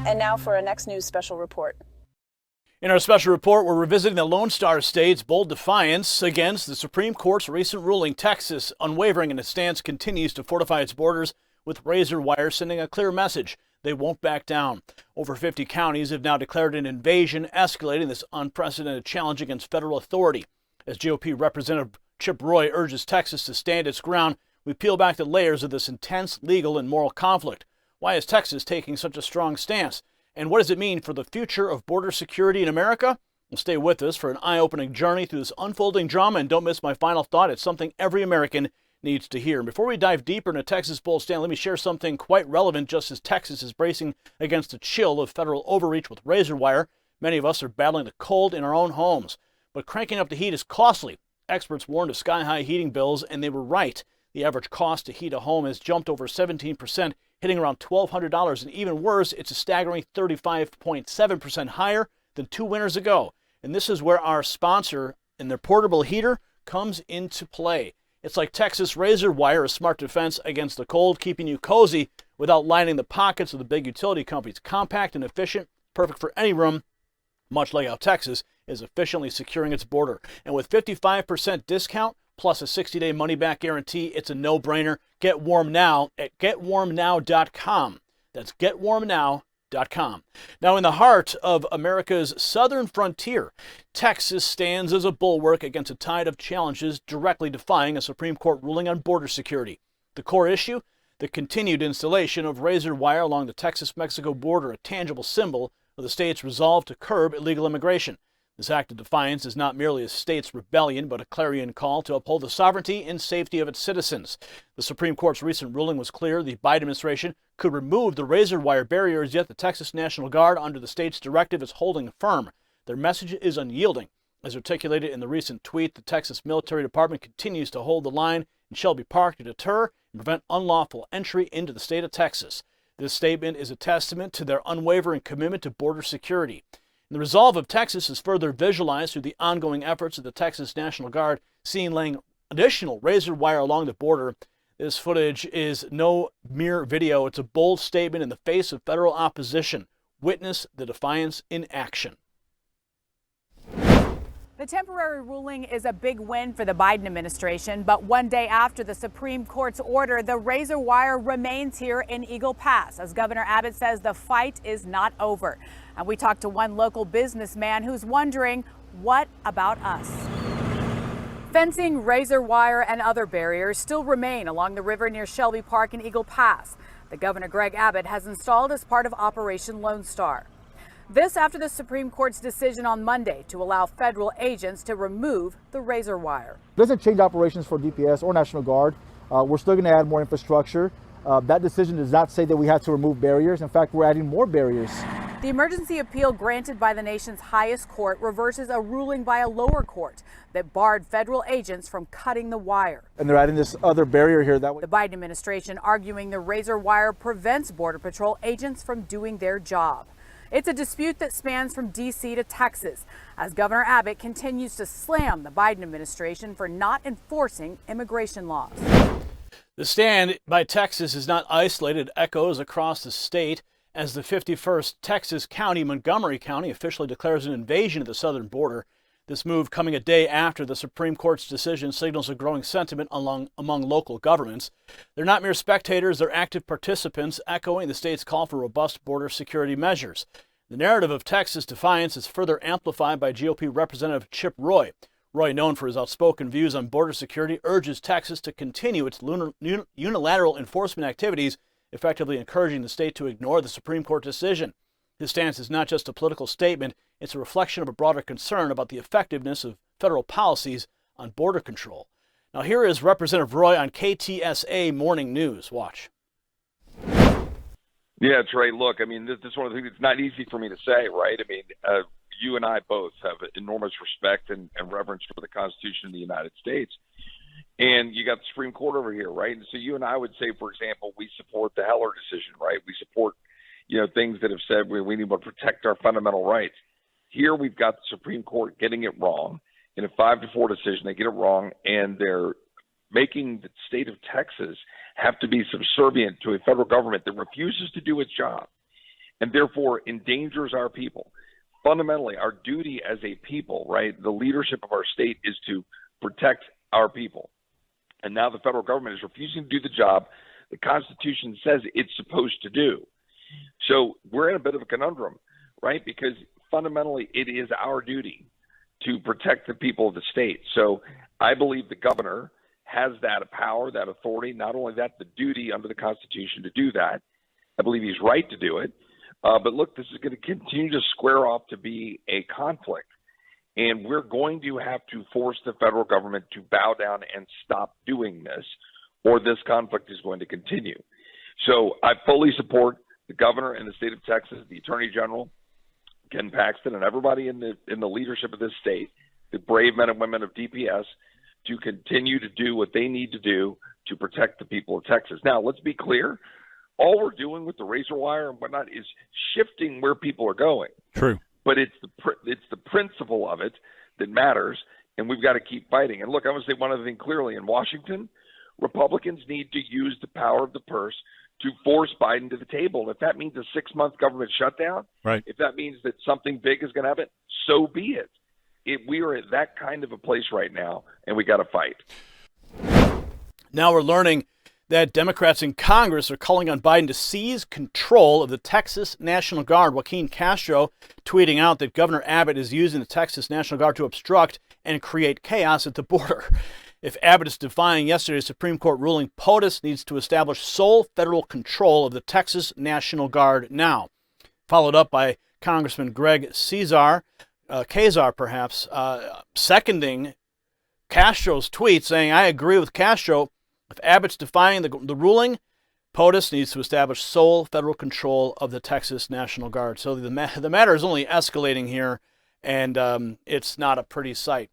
And now for our next news special report. In our special report, we're revisiting the Lone Star State's bold defiance against the Supreme Court's recent ruling. Texas, unwavering in its stance, continues to fortify its borders with razor wire, sending a clear message. They won't back down. Over 50 counties have now declared an invasion, escalating this unprecedented challenge against federal authority. As GOP Representative Chip Roy urges Texas to stand its ground, we peel back the layers of this intense legal and moral conflict. Why is Texas taking such a strong stance? And what does it mean for the future of border security in America? Well, stay with us for an eye-opening journey through this unfolding drama, and don't miss my final thought. It's something every American needs to hear. And before we dive deeper into Texas' bold stand, let me share something quite relevant. Just as Texas is bracing against the chill of federal overreach with razor wire, many of us are battling the cold in our own homes. But cranking up the heat is costly. Experts warned of sky-high heating bills, and they were right. The average cost to heat a home has jumped over 17%, hitting around $1,200, and even worse, it's a staggering 35.7% higher than 2 winters ago. And this is where our sponsor and their portable heater comes into play. It's like Texas razor wire, a smart defense against the cold, keeping you cozy without lining the pockets of the big utility companies. Compact and efficient, perfect for any room, much like how Texas is efficiently securing its border. And with 55% discount, plus a 60-day money-back guarantee, it's a no-brainer. Get warm now at getwarmnow.com. That's getwarmnow.com. Now, in the heart of America's southern frontier, Texas stands as a bulwark against a tide of challenges directly defying a Supreme Court ruling on border security. The core issue? The continued installation of razor wire along the Texas-Mexico border, a tangible symbol of the state's resolve to curb illegal immigration. This act of defiance is not merely a state's rebellion, but a clarion call to uphold the sovereignty and safety of its citizens. The Supreme Court's recent ruling was clear. The Biden administration could remove the razor wire barriers, yet the Texas National Guard, under the state's directive, is holding firm. Their message is unyielding. As articulated in the recent tweet, the Texas Military Department continues to hold the line in Shelby Park to deter and prevent unlawful entry into the state of Texas. This statement is a testament to their unwavering commitment to border security. And the resolve of Texas is further visualized through the ongoing efforts of the Texas National Guard, seen laying additional razor wire along the border. This footage is no mere video. It's a bold statement in the face of federal opposition. Witness the defiance in action. The temporary ruling is a big win for the Biden administration, but one day after the Supreme Court's order, the razor wire remains here in Eagle Pass, as Governor Abbott says the fight is not over. And we talked to one local businessman who's wondering, what about us? Fencing, razor wire, and other barriers still remain along the river near Shelby Park and Eagle Pass that Governor Greg Abbott has installed as part of Operation Lone Star. This after the Supreme Court's decision on Monday to allow federal agents to remove the razor wire. It doesn't change operations for DPS or National Guard. We're still going to add more infrastructure. That decision does not say that we have to remove barriers. In fact, we're adding more barriers. The emergency appeal granted by the nation's highest court reverses a ruling by a lower court that barred federal agents from cutting the wire. And they're adding this other barrier here. The Biden administration arguing the razor wire prevents Border Patrol agents from doing their job. It's a dispute that spans from D.C. to Texas, as Governor Abbott continues to slam the Biden administration for not enforcing immigration laws. The stand by Texas is not isolated. It echoes across the state as the 51st Texas county, Montgomery County, officially declares an invasion of the southern border. This move coming a day after the Supreme Court's decision signals a growing sentiment among local governments. They're not mere spectators, they're active participants, echoing the state's call for robust border security measures. The narrative of Texas defiance is further amplified by GOP Representative Chip Roy. Roy, known for his outspoken views on border security, urges Texas to continue its unilateral enforcement activities, effectively encouraging the state to ignore the Supreme Court decision. His stance is not just a political statement, it's a reflection of a broader concern about the effectiveness of federal policies on border control. Now here is Representative Roy on KTSA Morning News. Watch. Yeah, Trey, look, I mean, this is one of the things that's not easy for me to say, right? I mean, you and I both have enormous respect and reverence for the Constitution of the United States. And you got the Supreme Court over here, right? And so you and I would say, for example, we support the Heller decision, right? We support, things that have said we need to protect our fundamental rights. Here we've got the Supreme Court getting it wrong. In a 5-4 decision, they get it wrong, and they're making the state of Texas have to be subservient to a federal government that refuses to do its job and therefore endangers our people. Fundamentally, our duty as a people, right, the leadership of our state is to protect our people. And now the federal government is refusing to do the job the Constitution says it's supposed to do. So we're in a bit of a conundrum, right, because fundamentally it is our duty to protect the people of the state. So I believe the governor has that power, that authority, not only that, the duty under the Constitution to do that. I believe he's right to do it. But look, this is going to continue to square off to be a conflict. And we're going to have to force the federal government to bow down and stop doing this, or this conflict is going to continue. So I fully support the governor and the state of Texas, the attorney general, Ken Paxton, and everybody in the leadership of this state, the brave men and women of DPS, to continue to do what they need to do to protect the people of Texas. Now, let's be clear. All we're doing with the razor wire and whatnot is shifting where people are going. True. But it's the principle of it that matters, and we've got to keep fighting. And look, I want to say one other thing clearly. In Washington, Republicans need to use the power of the purse to force Biden to the table. And if that means a 6-month government shutdown, right, if that means that something big is going to happen, so be it. We are at that kind of a place right now, and we got to fight. Now we're learning that Democrats in Congress are calling on Biden to seize control of the Texas National Guard. Joaquin Castro tweeting out that Governor Abbott is using the Texas National Guard to obstruct and create chaos at the border. If Abbott is defying yesterday's Supreme Court ruling, POTUS needs to establish sole federal control of the Texas National Guard now. Followed up by Congressman Greg Kazar, seconding Castro's tweet, saying, I agree with Castro. If Abbott's defying the ruling, POTUS needs to establish sole federal control of the Texas National Guard. So the matter is only escalating here, and it's not a pretty sight.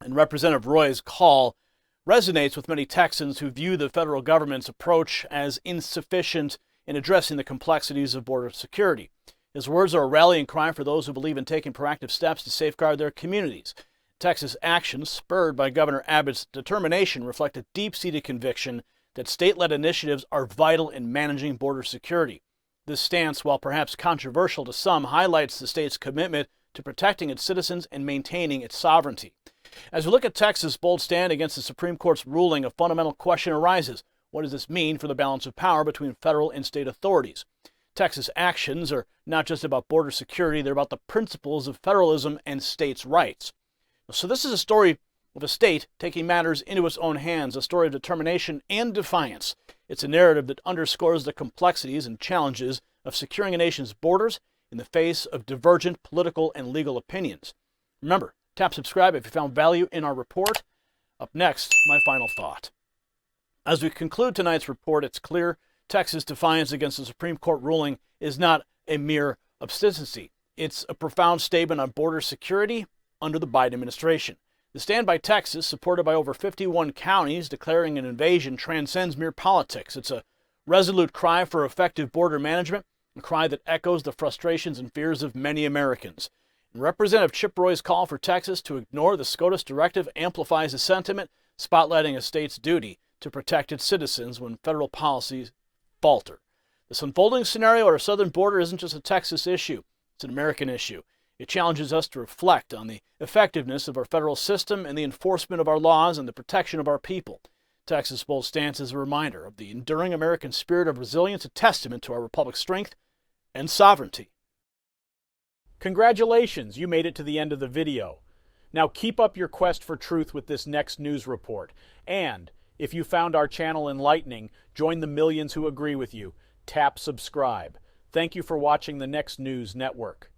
And Representative Roy's call resonates with many Texans who view the federal government's approach as insufficient in addressing the complexities of border security. His words are a rallying cry for those who believe in taking proactive steps to safeguard their communities. Texas actions, spurred by Governor Abbott's determination, reflect a deep-seated conviction that state-led initiatives are vital in managing border security. This stance, while perhaps controversial to some, highlights the state's commitment to protecting its citizens and maintaining its sovereignty. As we look at Texas' bold stand against the Supreme Court's ruling, a fundamental question arises. What does this mean for the balance of power between federal and state authorities? Texas actions are not just about border security, they're about the principles of federalism and states' rights. So this is a story of a state taking matters into its own hands, a story of determination and defiance. It's a narrative that underscores the complexities and challenges of securing a nation's borders in the face of divergent political and legal opinions. Remember, tap subscribe if you found value in our report. Up next, my final thought. As we conclude tonight's report, it's clear Texas' defiance against the Supreme Court ruling is not a mere obstinacy. It's a profound statement on border security under the Biden administration. The stand by Texas, supported by over 51 counties declaring an invasion, transcends mere politics. It's a resolute cry for effective border management, a cry that echoes the frustrations and fears of many Americans. And Representative Chip Roy's call for Texas to ignore the SCOTUS directive amplifies the sentiment, spotlighting a state's duty to protect its citizens when federal policies falter. This unfolding scenario at our southern border isn't just a Texas issue, it's an American issue. It challenges us to reflect on the effectiveness of our federal system and the enforcement of our laws and the protection of our people. Texas' bold stance is a reminder of the enduring American spirit of resilience, a testament to our republic's strength and sovereignty. Congratulations, you made it to the end of the video. Now keep up your quest for truth with this next news report. And if you found our channel enlightening, join the millions who agree with you. Tap subscribe. Thank you for watching the Next News Network.